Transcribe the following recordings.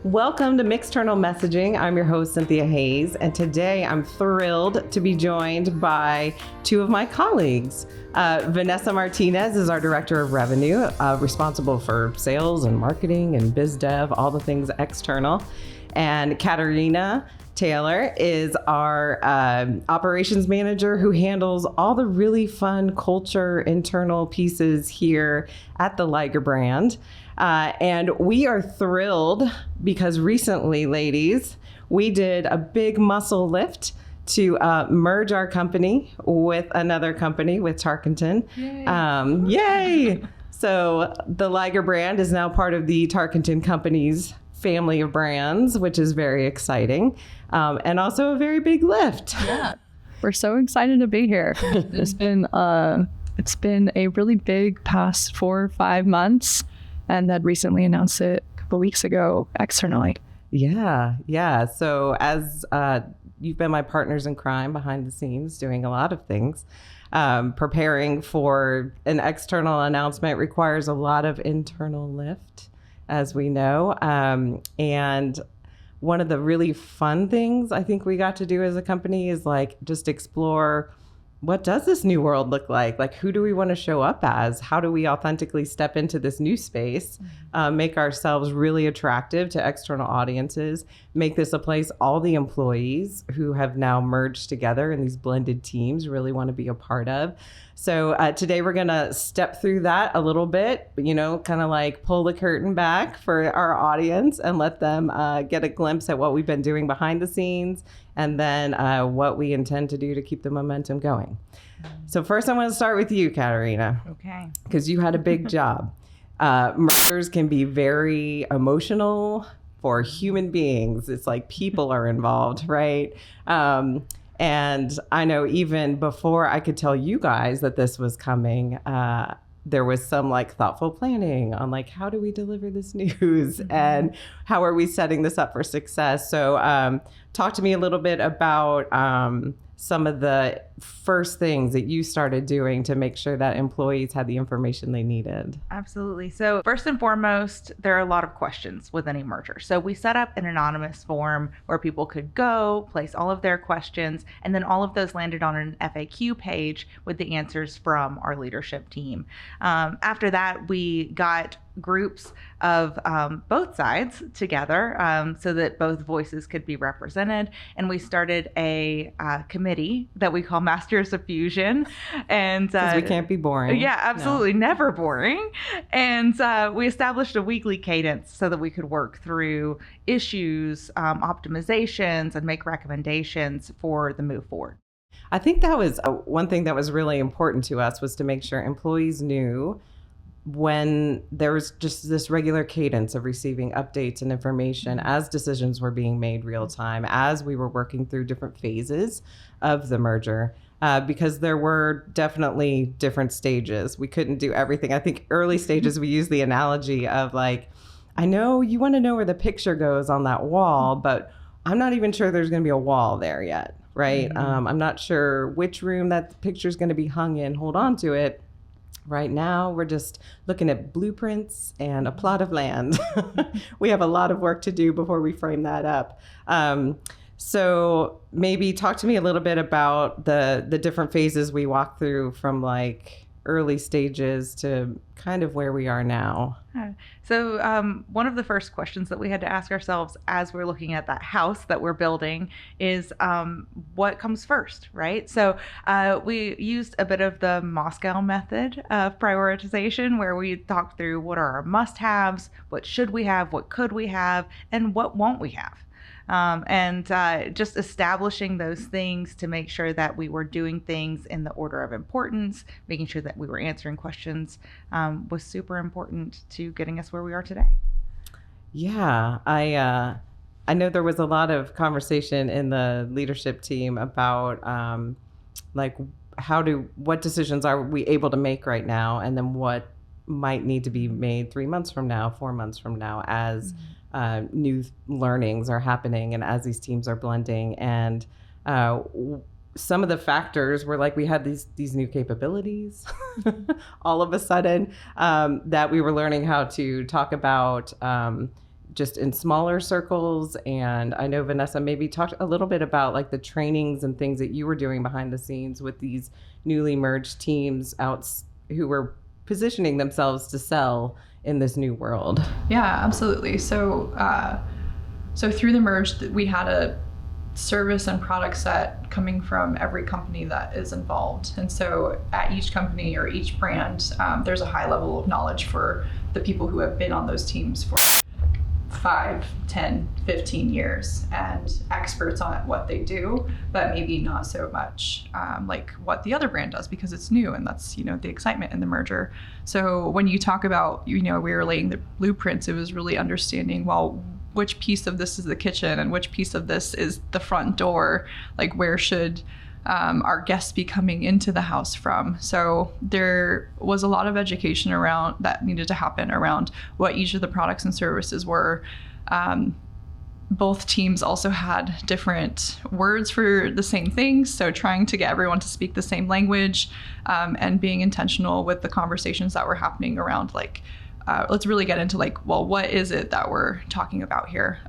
Welcome to Mixternal Messaging. I'm your host, Cynthia Hayes, and today I'm thrilled to be joined by two of my colleagues. Vanessa Martinez is our Director of Revenue, responsible for sales and marketing and biz dev, all the things external. And Katarina Taylor is our operations manager who handles all the really fun culture internal pieces here at the Liger brand. And we are thrilled because recently, ladies, we did a big muscle lift to merge our company with another company, with Tarkenton. Yay! Yay! So the Liger brand is now part of the Tarkenton company's family of brands, which is very exciting, and also a very big lift. Yeah, we're so excited to be here. It's been a really big past 4 or 5 months, and had recently announced it a couple weeks ago externally. Yeah. So as you've been my partners in crime behind the scenes, doing a lot of things. Preparing for an external announcement requires a lot of internal lift, as we know. And one of the really fun things I think we got to do as a company is just explore, what does this new world look like? Like, who do we want to show up as? How do we authentically step into this new space, make ourselves really attractive to external audiences, make this a place all the employees who have now merged together in these blended teams really want to be a part of. So today we're going to step through that a little bit, kind of pull the curtain back for our audience and let them get a glimpse at what we've been doing behind the scenes, and then what we intend to do to keep the momentum going. So first I want to start with you, Katarina. Okay. Because you had a big job. Mergers can be very emotional for human beings. It's like people are involved, right? And I know even before I could tell you guys that this was coming, there was some thoughtful planning on how do we deliver this news and how are we setting this up for success. So talk to me a little bit about some of the first things that you started doing to make sure that employees had the information they needed. Absolutely. So first and foremost, there are a lot of questions with any merger. So we set up an anonymous form where people could go, place all of their questions, and then all of those landed on an FAQ page with the answers from our leadership team. After that, we got groups of both sides together so that both voices could be represented. And we started a committee that we call Masters of Fusion. And because we can't be boring. Yeah, absolutely. No. Never boring. And we established a weekly cadence so that we could work through issues, optimizations, and make recommendations for the move forward. I think that was one thing that was really important to us, was to make sure employees knew when there was just this regular cadence of receiving updates and information as decisions were being made real time, as we were working through different phases of the merger, because there were definitely different stages. We couldn't do everything. I think early stages, we use the analogy of I know you want to know where the picture goes on that wall, but I'm not even sure there's going to be a wall there yet, right? I'm not sure which room that picture is going to be hung in. Hold on to it. Right now, we're just looking at blueprints and a plot of land. We have a lot of work to do before we frame that up. So maybe talk to me a little bit about the different phases we walked through, from early stages to kind of where we are now. So one of the first questions that we had to ask ourselves as we're looking at that house that we're building is what comes first, right? So we used a bit of the Moscow method of prioritization, where we talked through what are our must-haves, what should we have, what could we have, and what won't we have. And just establishing those things to make sure that we were doing things in the order of importance, making sure that we were answering questions was super important to getting us where we are today. Yeah, I know there was a lot of conversation in the leadership team about what decisions are we able to make right now, and then what might need to be made 3 months from now, 4 months from now, as new learnings are happening and as these teams are blending. And some of the factors were we had these new capabilities all of a sudden, that we were learning how to talk about just in smaller circles? And I know Vanessa maybe talked a little bit about like the trainings and things that you were doing behind the scenes with these newly merged teams who were positioning themselves to sell in this new world. Yeah, absolutely. So through the merge, we had a service and product set coming from every company that is involved. And so at each company or each brand, there's a high level of knowledge for the people who have been on those teams for 5, 10, 15 years and experts on what they do, but maybe not so much like what the other brand does because it's new, and that's, the excitement in the merger. So when you talk about, we were laying the blueprints, it was really understanding, well, which piece of this is the kitchen and which piece of this is the front door, like where should our guests be coming into the house from. So there was a lot of education around that needed to happen around what each of the products and services were. Both teams also had different words for the same things. So trying to get everyone to speak the same language and being intentional with the conversations that were happening around let's really get into well, what is it that we're talking about here?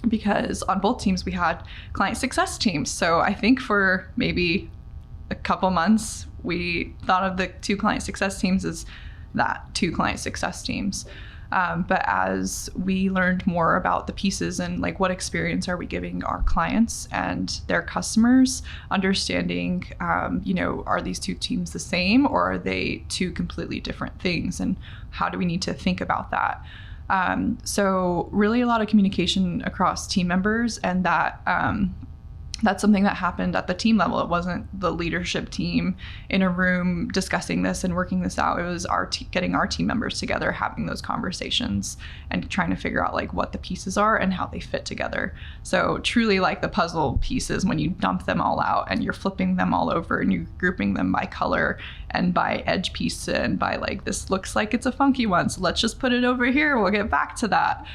Because on both teams we had client success teams. So I think for maybe a couple months, we thought of the 2 client success teams as that 2 client success teams. But as we learned more about the pieces and what experience are we giving our clients and their customers, understanding, are these 2 teams the same or are they 2 completely different things? And how do we need to think about that? So really a lot of communication across team members, and that's something that happened at the team level. It wasn't the leadership team in a room discussing this and working this out. It was getting our team members together, having those conversations and trying to figure out what the pieces are and how they fit together. So truly the puzzle pieces, when you dump them all out and you're flipping them all over and you're grouping them by color and by edge piece and by this looks like it's a funky one, so let's just put it over here. We'll get back to that.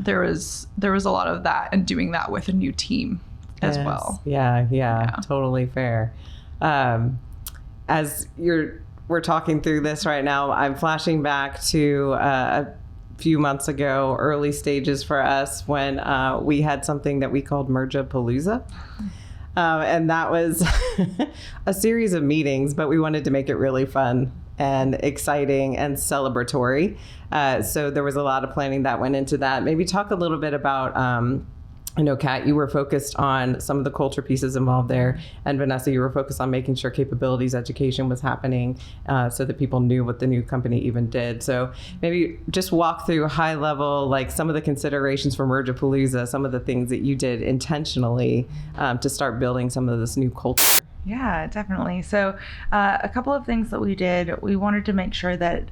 There was a lot of that, and doing that with a new team as well. Yeah, totally fair. As we're talking through this right now, I'm flashing back to a few months ago, early stages for us, when we had something that we called Mergapalooza. And that was a series of meetings, but we wanted to make it really fun and exciting and celebratory. So there was a lot of planning that went into that. Maybe talk a little bit about I know, Kat, you were focused on some of the culture pieces involved there. And Vanessa, you were focused on making sure capabilities education was happening so that people knew what the new company even did. So maybe just walk through high level, some of the considerations for Mergapalooza, some of the things that you did intentionally to start building some of this new culture. Yeah, definitely. So a couple of things that we did, we wanted to make sure that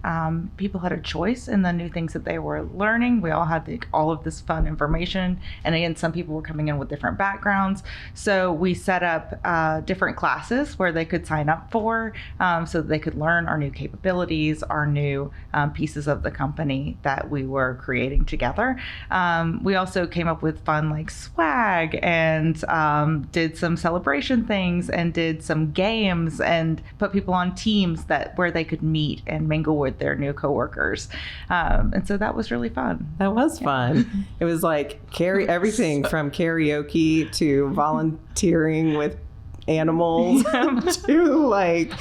people had a choice in the new things that they were learning. We all had all of this fun information. And again, some people were coming in with different backgrounds. So we set up different classes where they could sign up for so that they could learn our new capabilities, our new pieces of the company that we were creating together. We also came up with fun swag and did some celebration things and did some games and put people on teams where they could meet and mingle with their new coworkers. And so that was really fun. That was fun. It was everything from karaoke to volunteering with animals to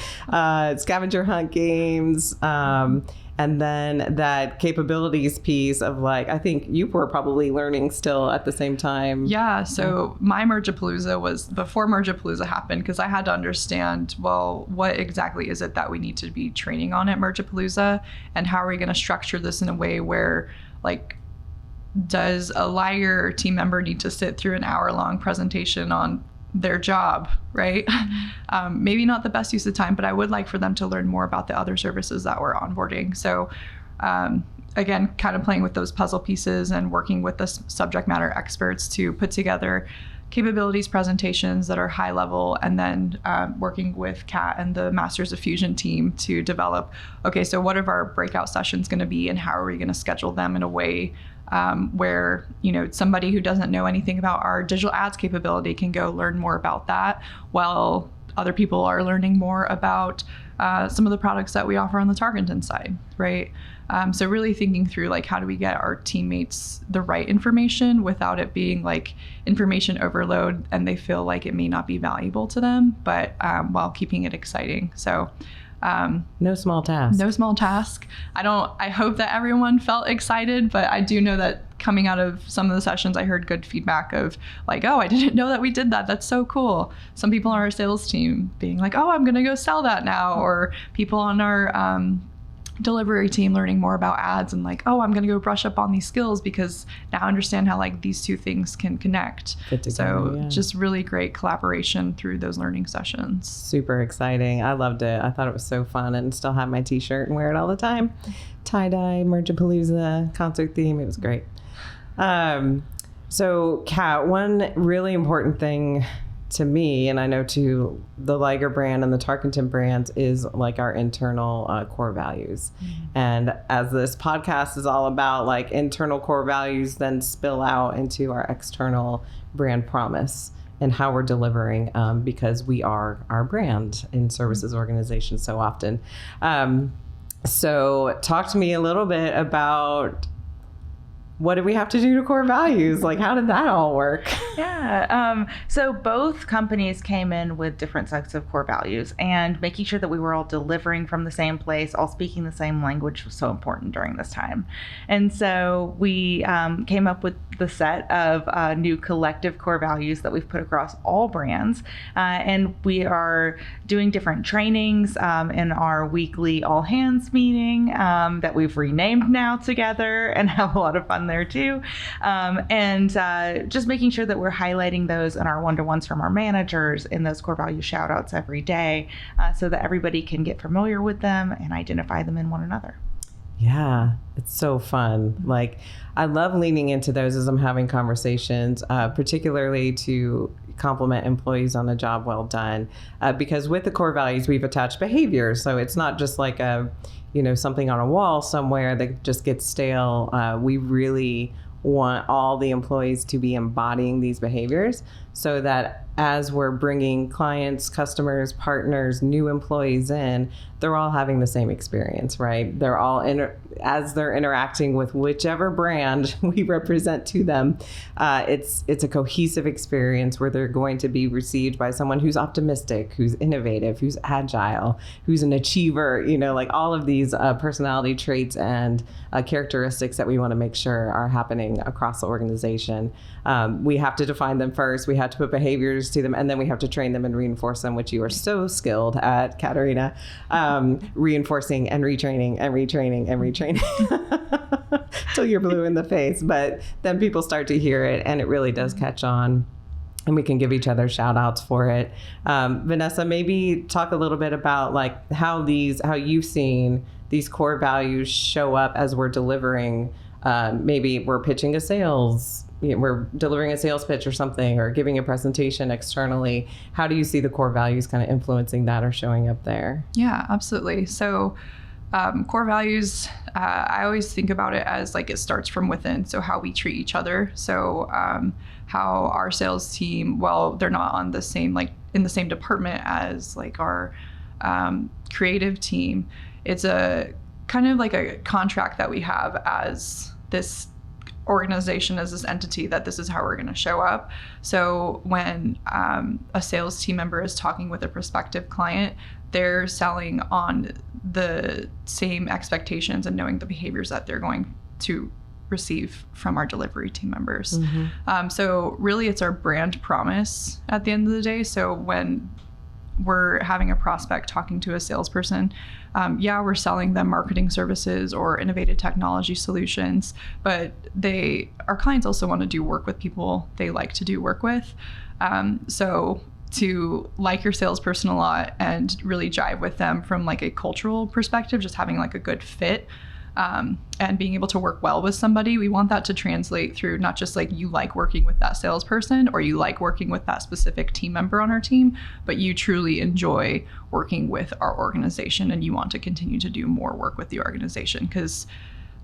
scavenger hunt games. And then that capabilities piece of I think you were probably learning still at the same time. Yeah. So my Mergapalooza was before Mergapalooza happened, because I had to understand, well, what exactly is it that we need to be training on at Mergapalooza, and how are we going to structure this in a way where does a Liger team member need to sit through an hour-long presentation on their job, right? Maybe not the best use of time, but I would like for them to learn more about the other services that we're onboarding. So again, kind of playing with those puzzle pieces and working with the subject matter experts to put together capabilities presentations that are high level, and then working with Kat and the Masters of Fusion team to develop, okay, so what are our breakout sessions going to be, and how are we going to schedule them in a way where somebody who doesn't know anything about our digital ads capability can go learn more about that, while other people are learning more about some of the products that we offer on the Tarkenton side, right? So really thinking through like how do we get our teammates the right information without it being like information overload and they feel like it may not be valuable to them, but while keeping it exciting. So no small task. No small task. I hope that everyone felt excited, but I do know that coming out of some of the sessions, I heard good feedback of like, oh, I didn't know that we did that. That's so cool. Some people on our sales team being like, oh, I'm going to go sell that now. Or people on our delivery team learning more about ads and like, oh, I'm going to go brush up on these skills because now I understand how like these two things can connect. Just really great collaboration through those learning sessions. Super exciting. I loved it. I thought it was so fun and still have my t-shirt and wear it all the time. Tie-dye, Mergapalooza, concert theme. It was great. So Kat, one really important thing to me, and I know to the Liger brand and the Tarkenton brands, is like our internal core values. Mm-hmm. And as this podcast is all about like internal core values, then spill out into our external brand promise and how we're delivering, because we are our brand in services organizations so often. So talk to me a little bit about what did we have to do to core values? Like, how did that all work? Yeah. So both companies came in with different sets of core values, and making sure that we were all delivering from the same place, all speaking the same language was so important during this time. And so we came up with the set of new collective core values that we've put across all brands. And we are doing different trainings in our weekly all hands meeting that we've renamed now together and have a lot of fun there too. And just making sure that we're highlighting those in our one-to-ones from our managers in those core value shout outs every day, so that everybody can get familiar with them and identify them in one another. Yeah, it's so fun. Like, I love leaning into those as I'm having conversations, particularly to compliment employees on a job well done, because with the core values, we've attached behavior. So it's not just like something on a wall somewhere that just gets stale. We really want all the employees to be embodying these behaviors so that as we're bringing clients, customers, partners, new employees in, they're all having the same experience, right? They're all as they're interacting with whichever brand we represent to them, it's a cohesive experience where they're going to be received by someone who's optimistic, who's innovative, who's agile, who's an achiever, like all of these personality traits and characteristics that we want to make sure are happening across the organization. We have to define them first. We have to put behaviors to them, and then we have to train them and reinforce them, which you are so skilled at, Katarina. Reinforcing and retraining and retraining and retraining till you're blue in the face. But then people start to hear it and it really does catch on, and we can give each other shout outs for it. Vanessa, maybe talk a little bit about like how you've seen these core values show up as we're delivering. Maybe we're pitching we're delivering a sales pitch or something, or giving a presentation externally. How do you see the core values kind of influencing that or showing up there? Yeah, absolutely. So core values, I always think about it as like it starts from within. So how we treat each other. So how our sales team, well, they're not on the same, like in the same department as like our creative team. It's a kind of like a contract that we have as this organization, as this entity, that this is how we're going to show up. So when a sales team member is talking with a prospective client, they're selling on the same expectations and knowing the behaviors that they're going to receive from our delivery team members. Mm-hmm. So really it's our brand promise at the end of the day. So when we're having a prospect talking to a salesperson, we're selling them marketing services or innovative technology solutions, but our clients also want to do work with people they like to do work with. So to like your salesperson a lot and really jive with them from like a cultural perspective, just having like a good fit, and being able to work well with somebody, we want that to translate through not just like you like working with that salesperson or you like working with that specific team member on our team, but you truly enjoy working with our organization and you want to continue to do more work with the organization, because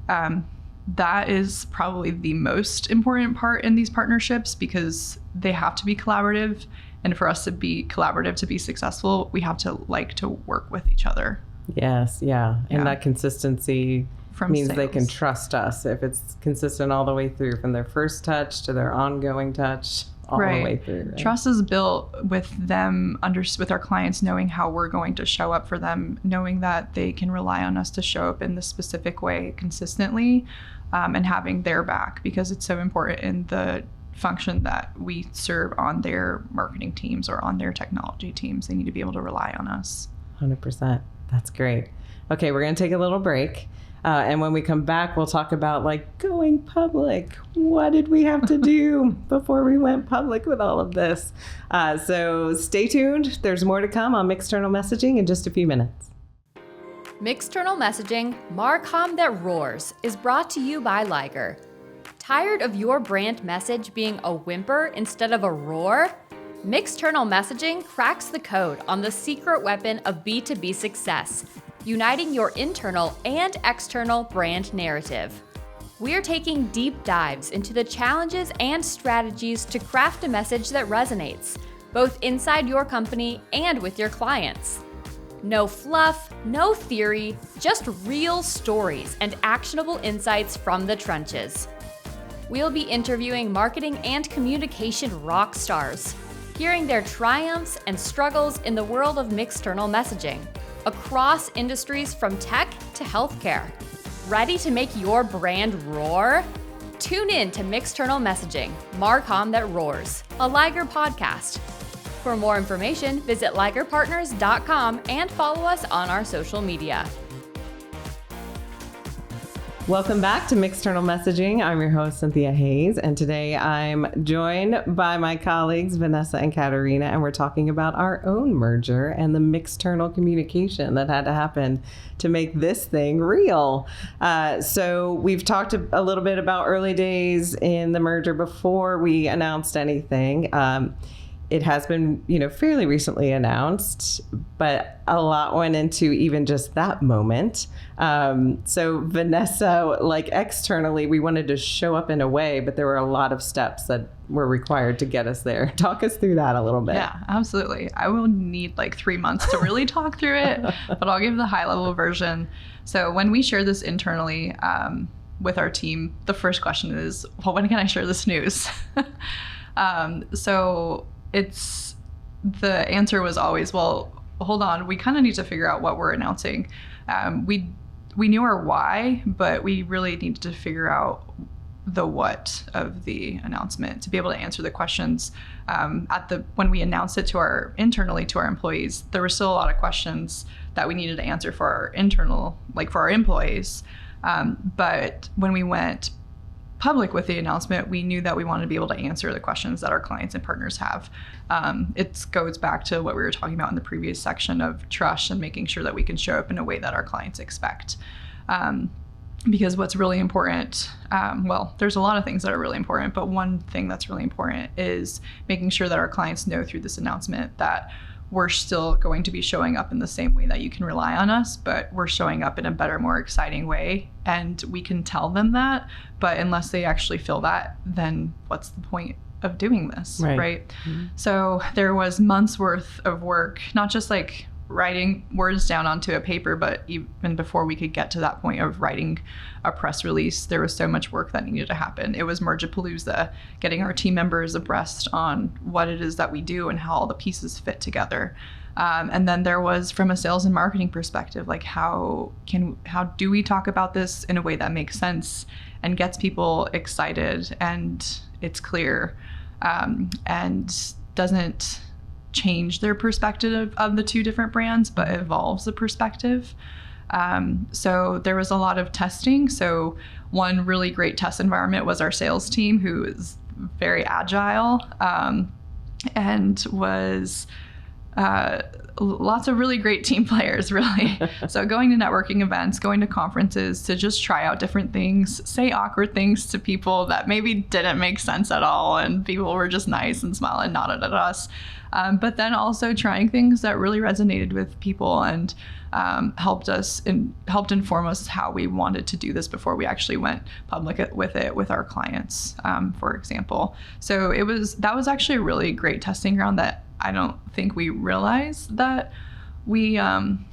that is probably the most important part in these partnerships, because they have to be collaborative And for us to be collaborative, to be successful, we have to like to work with each other. Yes, yeah. And that consistency means sales. they can trust us if it's consistent all the way through, from their first touch to their ongoing touch, all the way through. Right? Trust is built with them, with our clients, knowing how we're going to show up for them, knowing that they can rely on us to show up in this specific way consistently, and having their back, because it's so important in the function that we serve on their marketing teams or on their technology teams. They need to be able to rely on us. 100%. That's great. Okay, we're going to take a little break. And when we come back, we'll talk about like going public. What did we have to do before we went public with all of this? So stay tuned. There's more to come on Mixternal Messaging in just a few minutes. Mixternal Messaging, Marcom that roars, is brought to you by Liger. Tired of your brand message being a whimper instead of a roar? Mixternal Messaging cracks the code on the secret weapon of B2B success, uniting your internal and external brand narrative. We're taking deep dives into the challenges and strategies to craft a message that resonates, both inside your company and with your clients. No fluff, no theory, just real stories and actionable insights from the trenches. We'll be interviewing marketing and communication rock stars, hearing their triumphs and struggles in the world of mixternal messaging, across industries from tech to healthcare. Ready to make your brand roar? Tune in to Mixternal Messaging, Marcom that roars, a Liger podcast. For more information, visit ligerpartners.com and follow us on our social media. Welcome back to Mixternal Messaging. I'm your host, Cynthia Hayes, and today I'm joined by my colleagues, Vanessa and Katarina, and we're talking about our own merger and the mixternal communication that had to happen to make this thing real. So we've talked a little bit about early days in the merger before we announced anything. It has been, fairly recently announced, but a lot went into even just that moment. So Vanessa, like externally, we wanted to show up in a way, but there were a lot of steps that were required to get us there. Talk us through that a little bit. Yeah, absolutely. I will need like 3 months to really talk through it, but I'll give the high level version. So when we share this internally with our team, the first question is, well, when can I share this news? So the answer was always, well, hold on, we kind of need to figure out what we're announcing. We knew our why, but we really needed to figure out the what of the announcement to be able to answer the questions. When we announced it internally to our employees, there were still a lot of questions that we needed to answer for our employees. But when we went public with the announcement, we knew that we wanted to be able to answer the questions that our clients and partners have. It goes back to what we were talking about in the previous section of trust and making sure that we can show up in a way that our clients expect. Because what's really important, there's a lot of things that are really important, but one thing that's really important is making sure that our clients know through this announcement that we're still going to be showing up in the same way that you can rely on us, but we're showing up in a better, more exciting way. And we can tell them that, but unless they actually feel that, then what's the point of doing this, right? Mm-hmm. So there was months worth of work, not just like writing words down onto a paper, but even before we could get to that point of writing a press release, there was so much work that needed to happen. It was Mergapalooza, getting our team members abreast on what it is that we do and how all the pieces fit together. And then there was, from a sales and marketing perspective, like how do we talk about this in a way that makes sense and gets people excited and it's clear, and doesn't change their perspective of the two different brands, but evolves the perspective. So there was a lot of testing. So one really great test environment was our sales team, who is very agile, and was lots of really great team players, really. So going to networking events, going to conferences to just try out different things, say awkward things to people that maybe didn't make sense at all, and people were just nice and smiled and nodded at us. But then also trying things that really resonated with people and helped inform us how we wanted to do this before we actually went public with it with our clients, for example. So that was actually a really great testing ground that I don't think we realized that we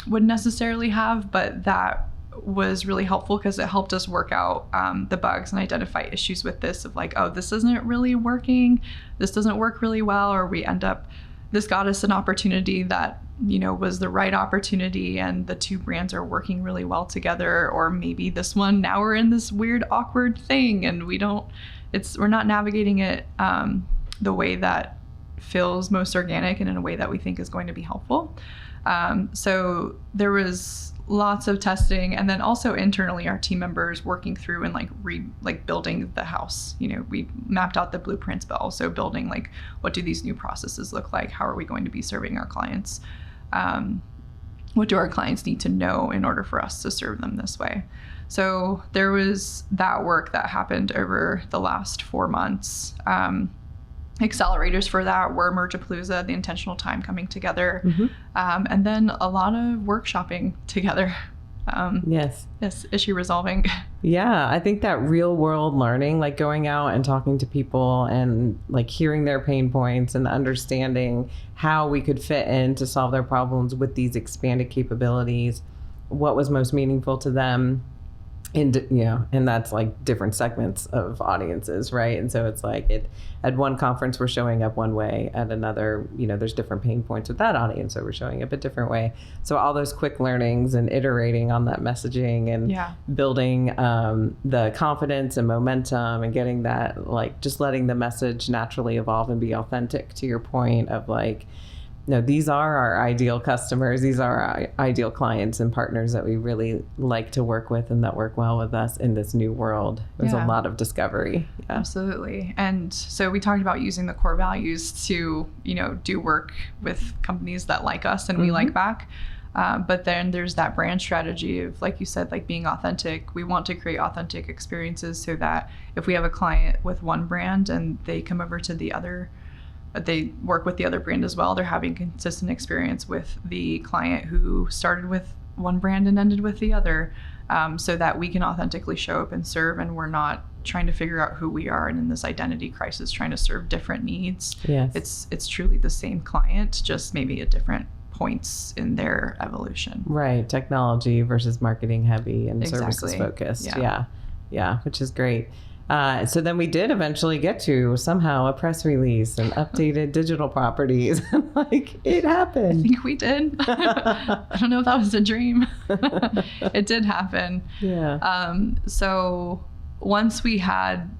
would necessarily have, but that was really helpful because it helped us work out the bugs and identify issues with this of like, oh, this isn't really working, this doesn't work really well, or this got us an opportunity that, you know, was the right opportunity and the two brands are working really well together, or maybe this one, now we're in this weird awkward thing and we're not navigating it the way that feels most organic and in a way that we think is going to be helpful. So there was lots of testing, and then also internally our team members working through and like building the house. You know, we mapped out the blueprints, but also building like, what do these new processes look like? How are we going to be serving our clients? What do our clients need to know in order for us to serve them this way? So there was that work that happened over the last 4 months. Accelerators for that were Mergapalooza, the intentional time coming together, and then a lot of workshopping together. Yes, issue resolving. Yeah, I think that real world learning, like going out and talking to people and like hearing their pain points and understanding how we could fit in to solve their problems with these expanded capabilities, what was most meaningful to them. And, you know, and that's like different segments of audiences, right? And so it's like at one conference, we're showing up one way. At another, you know, there's different pain points with that audience, so we're showing up a different way. So all those quick learnings and iterating on that messaging and building the confidence and momentum and getting that, like, just letting the message naturally evolve and be authentic, to your point of like, no, these are our ideal customers. These are our ideal clients and partners that we really like to work with and that work well with us in this new world. There's a lot of discovery. Yeah. Absolutely. And so we talked about using the core values to, you know, do work with companies that like us and we like back. But then there's that brand strategy of, like you said, like being authentic. We want to create authentic experiences so that if we have a client with one brand and they come over to the other, they work with the other brand as well, they're having consistent experience with the client who started with one brand and ended with the other, so that we can authentically show up and serve, and we're not trying to figure out who we are and in this identity crisis trying to serve different needs. Yes. It's truly the same client, just maybe at different points in their evolution. Right. Technology versus marketing heavy and services focused. Yeah, which is great. So then we did eventually get to somehow a press release and updated digital properties. Like, it happened. I think we did. I don't know if that was a dream. It did happen. Yeah. So once we had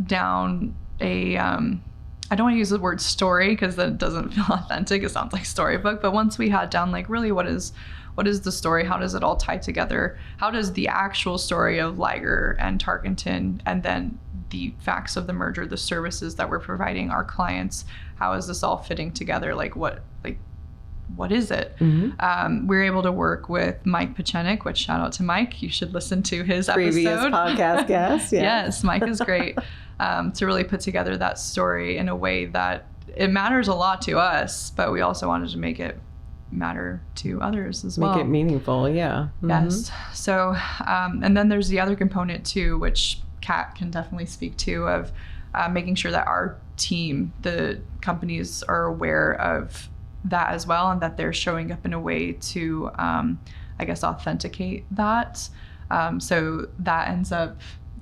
down a, I don't want to use the word story because that doesn't feel authentic. It sounds like storybook. But once we had down, like, really what is the story? How does it all tie together? How does the actual story of Liger and Tarkenton, and then the facts of the merger, the services that we're providing our clients, how is this all fitting together? What is it? We're able to work with Mike Pachenik, which, shout out to Mike. You should listen to his previous podcast guest. Yes, Mike is great. To really put together that story in a way that it matters a lot to us, but we also wanted to make it matter to others as well. Make it meaningful, yeah. Yes. So, and then there's the other component too, which Kat can definitely speak to, of making sure that our team, the companies, are aware of that as well, and that they're showing up in a way to, I guess, authenticate that. So that ends up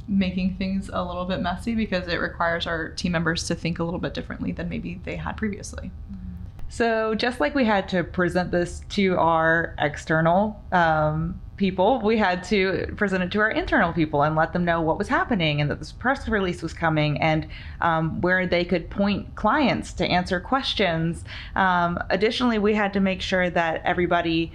making things a little bit messy because it requires our team members to think a little bit differently than maybe they had previously. So just like we had to present this to our external people, we had to present it to our internal people and let them know what was happening and that this press release was coming, and where they could point clients to answer questions. Additionally, we had to make sure that everybody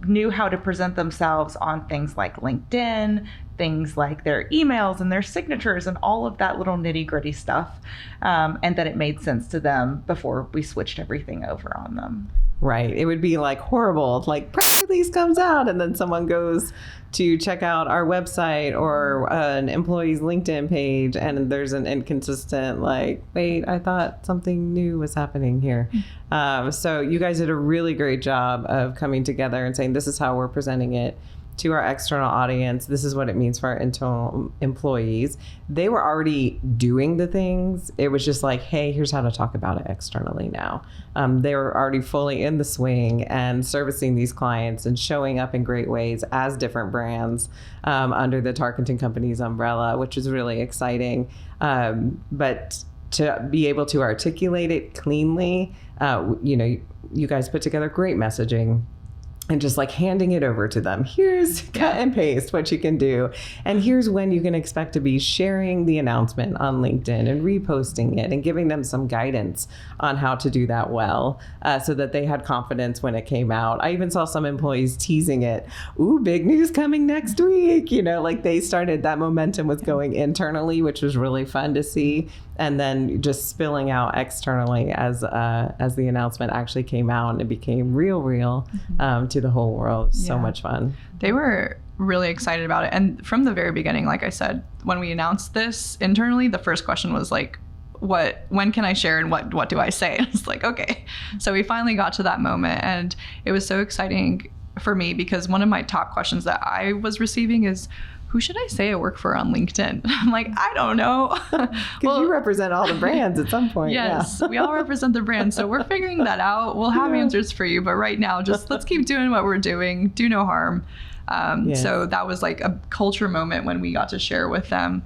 knew how to present themselves on things like LinkedIn, things like their emails and their signatures and all of that little nitty-gritty stuff, and that it made sense to them before we switched everything over on them. Right. It would be like horrible, like press release comes out and then someone goes to check out our website or an employee's LinkedIn page and there's an inconsistent, like, wait, I thought something new was happening here. So you guys did a really great job of coming together and saying, this is how we're presenting it. to our external audience, this is what it means for our internal employees. They were already doing the things. It was just like, hey, here's how to talk about it externally now. They were already fully in the swing and servicing these clients and showing up in great ways as different brands under the Tarkenton Company's umbrella, which is really exciting. But to be able to articulate it cleanly, you guys put together great messaging. And just like handing it over to them. Here's cut and paste what you can do. And here's when you can expect to be sharing the announcement on LinkedIn and reposting it and giving them some guidance on how to do that well, so that they had confidence when it came out. I even saw some employees teasing it. Ooh, big news coming next week. Like they started, that momentum was going internally, which was really fun to see. And then just spilling out externally as the announcement actually came out and it became real to the whole world. So much fun. They were really excited about it. And from the very beginning, like I said, when we announced this internally, the first question was like, when can I share and what do I say? And it's like, okay. So we finally got to that moment, and it was so exciting for me because one of my top questions that I was receiving is, who should I say I work for on LinkedIn? I'm like, I don't know. Because you represent all the brands at some point. Yes, we all represent the brand. So we're figuring that out. We'll have answers for you. But right now, just let's keep doing what we're doing. Do no harm. So that was like a culture moment when we got to share with them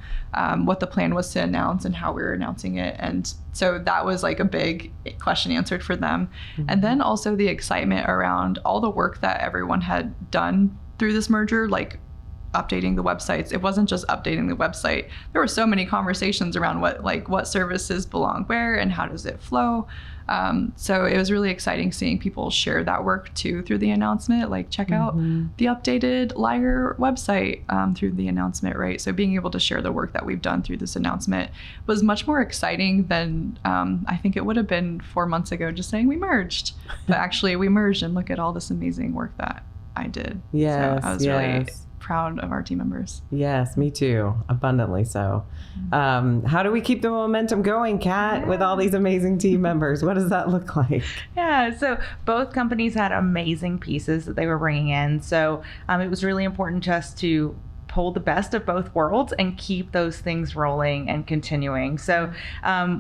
what the plan was to announce and how we were announcing it. And so that was like a big question answered for them. And then also the excitement around all the work that everyone had done through this merger, like updating the websites. It wasn't just updating the website. There were so many conversations around what services belong where and how does it flow. So it was really exciting seeing people share that work too through the announcement, like check out the updated Liger website through the announcement, right? So being able to share the work that we've done through this announcement was much more exciting than I think it would have been 4 months ago just saying we merged. But actually we merged, and look at all this amazing work that I did. Yes, so I was really proud of our team members. Yes, me too. Abundantly so. How do we keep the momentum going, Kat, with all these amazing team members? What does that look like? Yeah, so both companies had amazing pieces that they were bringing in. So it was really important to us to pull the best of both worlds and keep those things rolling and continuing. So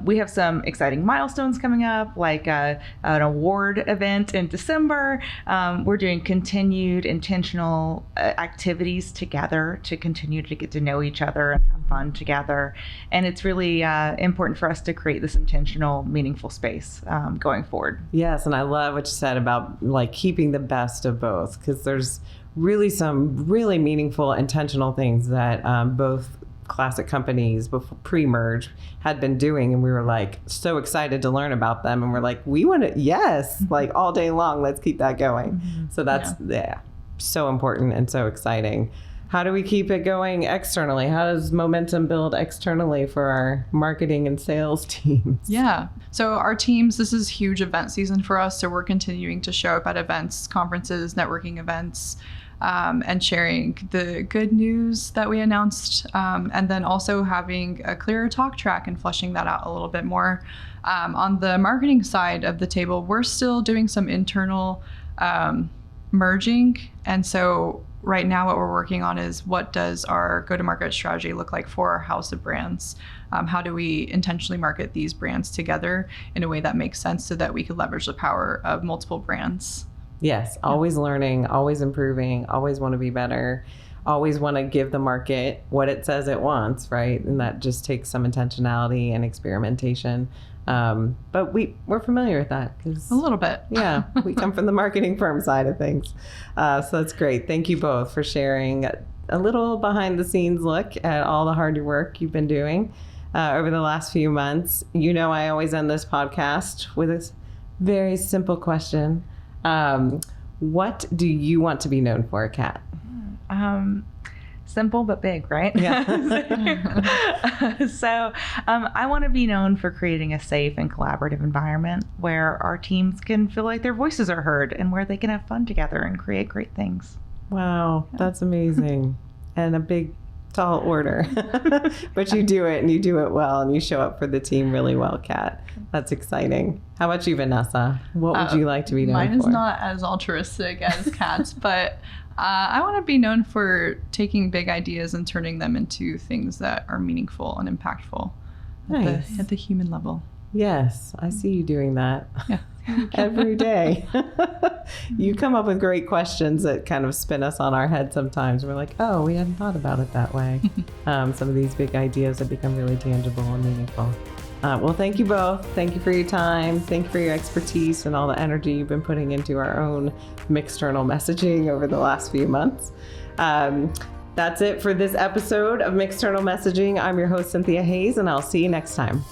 we have some exciting milestones coming up, like an award event in December. We're doing continued intentional activities together to continue to get to know each other and have fun together. And it's really important for us to create this intentional, meaningful space going forward. Yes, and I love what you said about like keeping the best of both, because there's really some really meaningful, intentional things that both classic companies before pre-merge had been doing, and we were like so excited to learn about them, and we're like, we want to, like all day long, let's keep that going. So that's so important and so exciting. How do we keep it going externally? How does momentum build externally for our marketing and sales teams? Yeah. So our teams, this is huge event season for us. So we're continuing to show up at events, conferences, networking events, and sharing the good news that we announced. And then also having a clearer talk track and fleshing that out a little bit more. On the marketing side of the table, we're still doing some internal merging. And so right now what we're working on is, what does our go-to-market strategy look like for our house of brands? How do we intentionally market these brands together in a way that makes sense so that we could leverage the power of multiple brands? Yes, always learning, always improving, always want to be better, always want to give the market what it says it wants, right? And that just takes some intentionality and experimentation. But we're familiar with that. A little bit. Yeah, we come from the marketing firm side of things. So that's great. Thank you both for sharing a little behind the scenes look at all the hard work you've been doing over the last few months. I always end this podcast with a very simple question. What do you want to be known for, Kat? Simple but big, right? Yeah. So I want to be known for creating a safe and collaborative environment where our teams can feel like their voices are heard and where they can have fun together and create great things. Wow, that's amazing. And a big tall order. But you do it, and you do it well, and you show up for the team really well, Kat. That's exciting. How about you, Vanessa? What would you like to be known for? Mine is not as altruistic as Kat's, but I want to be known for taking big ideas and turning them into things that are meaningful and impactful at the human level. Yes, I see you doing that. Yeah. Every day. You come up with great questions that kind of spin us on our head sometimes. We're like, oh, we hadn't thought about it that way. Some of these big ideas have become really tangible and meaningful. Well, thank you both. Thank you for your time. Thank you for your expertise and all the energy you've been putting into our own Mixternal Messaging over the last few months. That's it for this episode of Mixternal Messaging. I'm your host, Cynthia Hayes, and I'll see you next time.